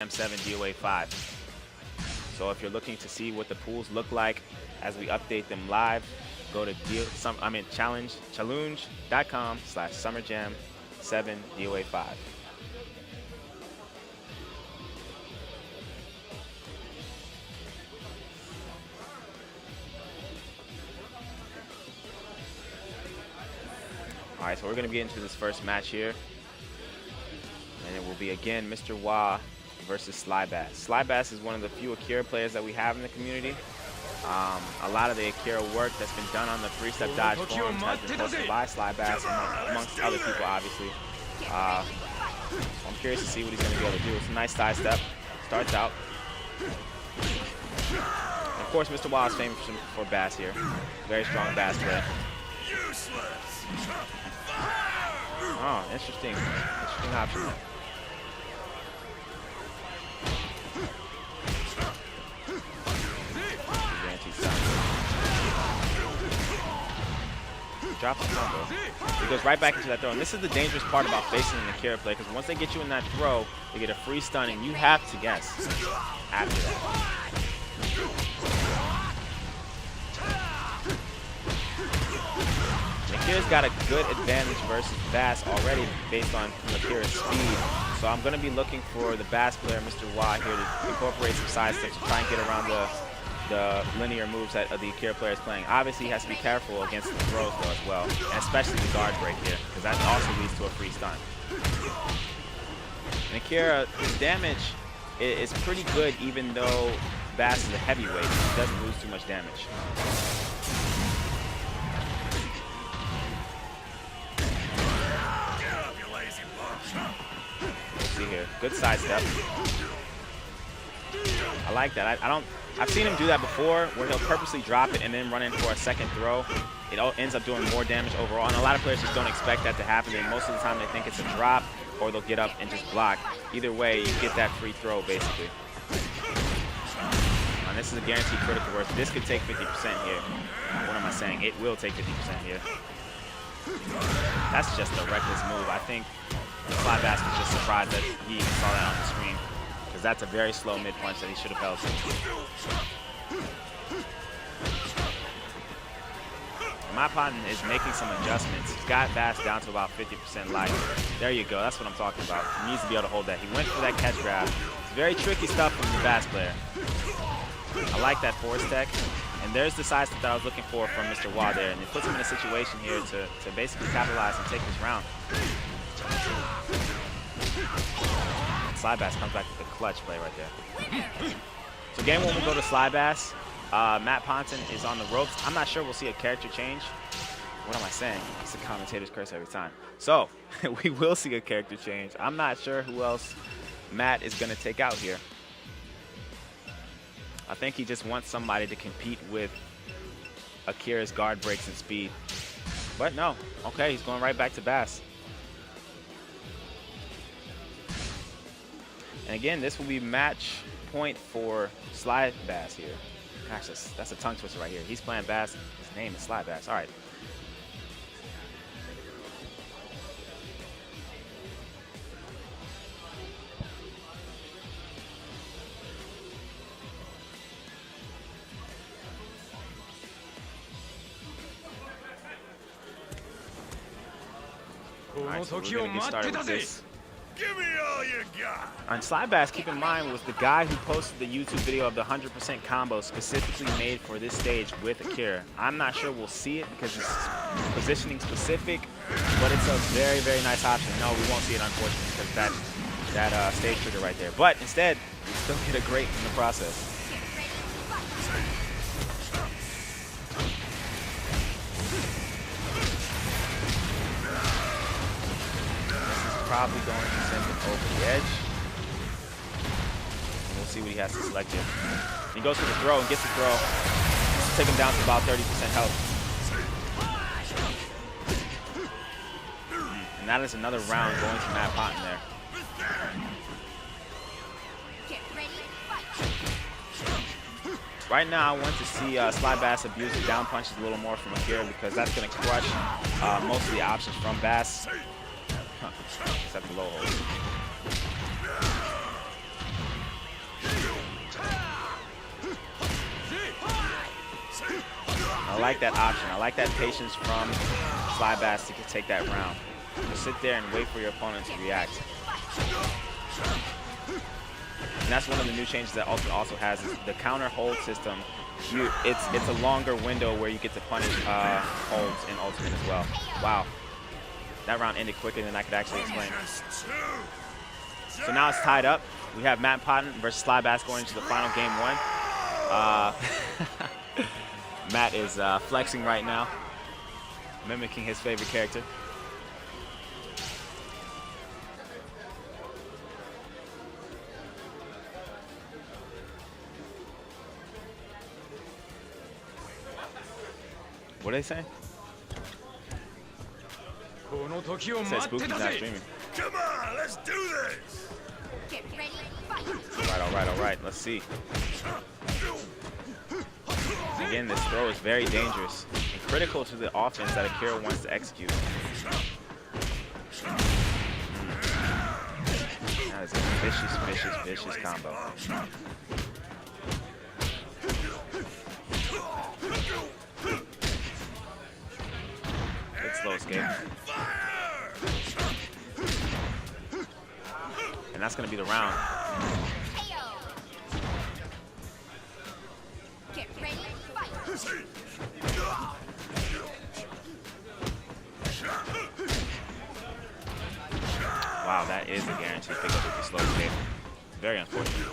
7 DOA5. So if you're looking to see what the pools look like as we update them live, go to challenge.com/summerjam7 DOA5. All right, so we're going to get into this first match here. And it will be, again, Mr. Wah versus Slybass. Slybass is one of the few Akira players that we have in the community. A lot of the Akira work that's been done on the three-step dodge forums has been posted by Slybass, amongst other people, obviously. I'm curious to see what he's going to be able to do. It's a nice side step. Starts out. And of course, Mr. Wah is famous for Bass here. Very strong Bass player. Oh, interesting. Interesting option. Drops the combo. He goes right back into that throw. And this is the dangerous part about facing an Akira play, because once they get you in that throw, they get a free stun, and you have to guess after that. Akira's got a good advantage versus Bass already based on Akira's speed. So I'm going to be looking for the Bass player, Mr. Y, here to incorporate some side steps to try and get around the linear moves that the Akira player is playing. Obviously, he has to be careful against the throws, though, as well, and especially the guard break here, because that also leads to a free stun. And Akira, his damage is pretty good, even though Bass is a heavyweight. He doesn't lose too much damage. Let's see here. Good side step. I like that. I've seen him do that before, where he'll purposely drop it and then run in for a second throw. It ends up doing more damage overall, and a lot of players just don't expect that to happen. And most of the time they think it's a drop, or they'll get up and just block. Either way, you get that free throw, basically. And this is a guaranteed critical burst. This could take 50% here. What am I saying? It will take 50% here. That's just a reckless move. I think Slybass was just surprised that he even saw that on the screen, because that's a very slow mid-punch that he should have held. My Ponton is making some adjustments. He's got Bass down to about 50% life. There you go. That's what I'm talking about. He needs to be able to hold that. He went for that catch grab. It's very tricky stuff from the Bass player. I like that force tech. And there's the side step that I was looking for from Mr. Wah there. And it puts him in a situation here to basically capitalize and take this round. Slybass comes back with a clutch play right there. So game one will go to Slybass. Matt Ponton is on the ropes. I'm not sure we'll see a character change. What am I saying? It's the commentator's curse every time. So we will see a character change. I'm not sure who else Matt is going to take out here. I think he just wants somebody to compete with Akira's guard breaks and speed. But no. Okay, he's going right back to Bass. And again, this will be match point for Slybass here. Gosh, that's a tongue twister right here. He's playing Bass. His name is Slybass. All right. All right, so we're going to get started with this. Give me all you got. On Slybass, keep in mind, was the guy who posted the YouTube video of the 100% combo specifically made for this stage with Akira. I'm not sure we'll see it because it's positioning specific, but it's a very, very nice option. No, we won't see it, unfortunately, because that stage trigger right there. But instead, we still get a great in the process. Probably going to send him over the edge. And we'll see what he has to select here. He goes for the throw and gets the throw. Take him down to about 30% health. And that is another round going to Matt Ponton there. Right now, I want to see Slybass abuse the down punches a little more from Akira, because that's going to crush most of the options from Bass. Except the low hold. I like that option. I like that patience from Slybass to take that round. Just sit there and wait for your opponent to react. And that's one of the new changes that Ultimate also has is the counter hold system. It's a longer window where you get to punish holds in Ultimate as well. Wow. That round ended quicker than I could actually explain. So now it's tied up. We have Matt Ponton versus Slybass going into the final game 1. Matt is flexing right now, mimicking his favorite character. What are they saying? It says Spooky's not streaming. Come on, let's do this. Get ready, fight. All right. Let's see. Again, this throw is very dangerous and critical to the offense that Akira wants to execute. That is a vicious combo. Good slow escape. And that's going to be the round. Get ready, fight. Wow, that is a guaranteed pickup with the slow escape. Very unfortunate.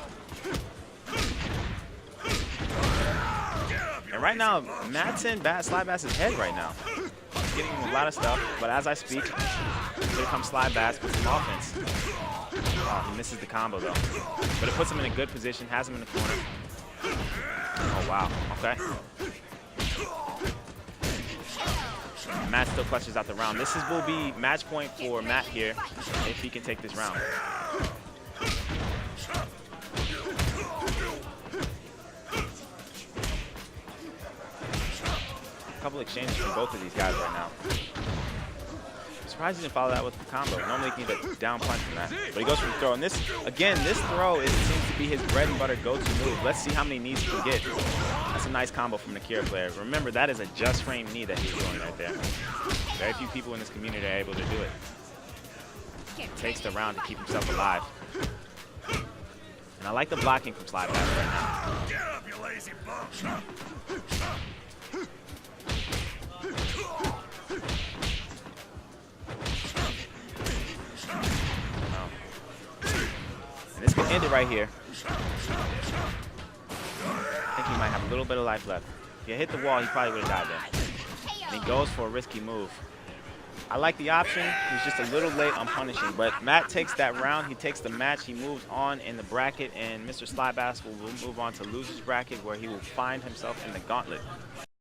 And right now, Matt's in Slybass's head right now. He's getting him a lot of stuff, but as I speak, here comes Slybass with some offense. Oh, he misses the combo though. But it puts him in a good position, has him in the corner. Oh wow, okay. Matt still clutches out the round. This will be match point for Matt here if he can take this round. A couple exchanges from both of these guys right now. I'm surprised he didn't follow that with the combo. Normally he can get a down punch from that. But he goes for the throw. And this, again, this throw seems to be his bread and butter go-to move. Let's see how many knees he can get. That's a nice combo from the Akira player. Remember, that is a just frame knee that he's doing right there. Very few people in this community are able to do it. It takes the round to keep himself alive. And I like the blocking from Slybass right now. Get up, you lazy bum. And this could end it right here. I think he might have a little bit of life left. If he hit the wall, he probably would have died there. And he goes for a risky move. I like the option. He's just a little late on punishing. But Matt takes that round. He takes the match. He moves on in the bracket. And Mr. Slybass will move on to loser's bracket where he will find himself in the gauntlet.